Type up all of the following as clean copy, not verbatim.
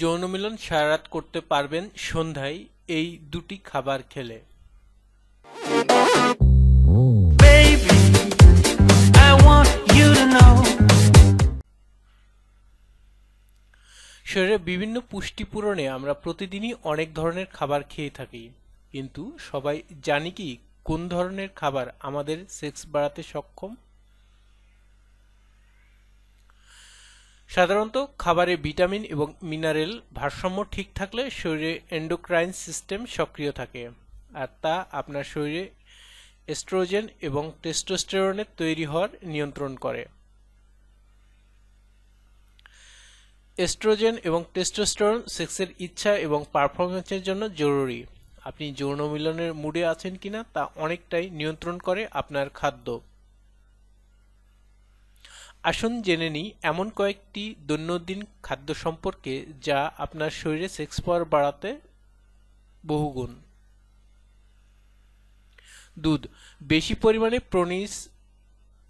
যৌন মিলন সারা রাত করতে পারবেন সন্ধ্যায় এই দুটি খাবার খেলে। Baby, I want you to know. শরীরে বিভিন্ন পুষ্টি পূরণে আমরা প্রতিদিনই অনেক ধরনের খাবার খেয়ে থাকি, কিন্তু সবাই জানি কি কোন ধরনের খাবার আমাদের সেক্স বাড়াতে সক্ষম? সাধারণত খাবারে ভিটামিন এবং মিনারেল ভারসাম্য ঠিক থাকলে শরীরে এন্ডোক্রাইন সিস্টেম সক্রিয় থাকে, আর তা আপনার শরীরে এস্ট্রোজেন এবং টেস্টোস্টেরনের তৈরি হওয়ার নিয়ন্ত্রণ করে। এস্ট্রোজেন এবং টেস্টোস্টেরন সেক্সের ইচ্ছা এবং পারফরম্যান্সের জন্য জরুরি। আপনি যৌন মিলনের মুডে আছেন কিনা তা অনেকটাই নিয়ন্ত্রণ করে আপনার খাদ্য। আসুন জেনে নিই এমন কয়েকটি দৈনন্দিন খাদ্য সম্পর্কে যা আপনার শরীরে সেক্স পাওয়ার বাড়াতে বহুগুণ। দুধ। বেশি পরিমাণে প্রোটিন,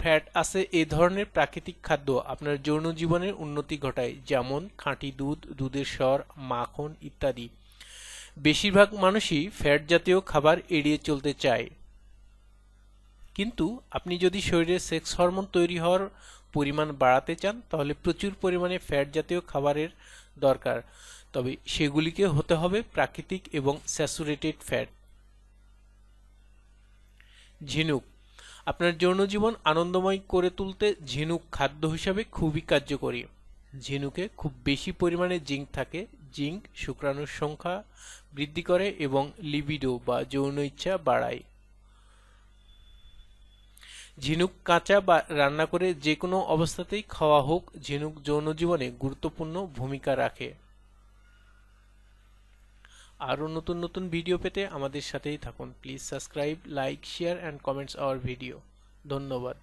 ফ্যাট আছে এই ধরনের প্রাকৃতিক খাদ্য আপনার যৌন জীবনের উন্নতি ঘটায়, যেমন খাঁটি দুধ, দুধের সর, মাখন ইত্যাদি। বেশিরভাগ মানুষই ফ্যাট জাতীয় খাবার এড়িয়ে চলতে চায়, কিন্তু আপনি যদি শরীরে সেক্স হরমোন তৈরি হওয়ার পরিমাণ বাড়াতে চান তাহলে প্রচুর পরিমাণে ফ্যাট জাতীয় খাবারের দরকার, তবে সেগুলিকে হতে হবে প্রাকৃতিক এবং স্যাচুরেটেড ফ্যাট। ঝিনুক। আপনার যৌন জীবন আনন্দময় করে তুলতে ঝিনুক খাদ্য হিসাবে খুবই কার্যকরী। ঝিনুকে খুব বেশি পরিমাণে জিঙ্ক থাকে। জিঙ্ক শুক্রাণুর সংখ্যা বৃদ্ধি করে এবং লিবিডো বা যৌন ইচ্ছা বাড়ায়। ঝিনুক কাঁচা বা রান্না করে যে কোনো অবস্থাতেই খাওয়া হোক, ঝিনুক যৌন জীবনে গুরুত্বপূর্ণ ভূমিকা রাখে। আরও নতুন নতুন ভিডিও পেতে আমাদের সাথেই থাকুন। Please subscribe, like, share and comments hour video. ধন্যবাদ।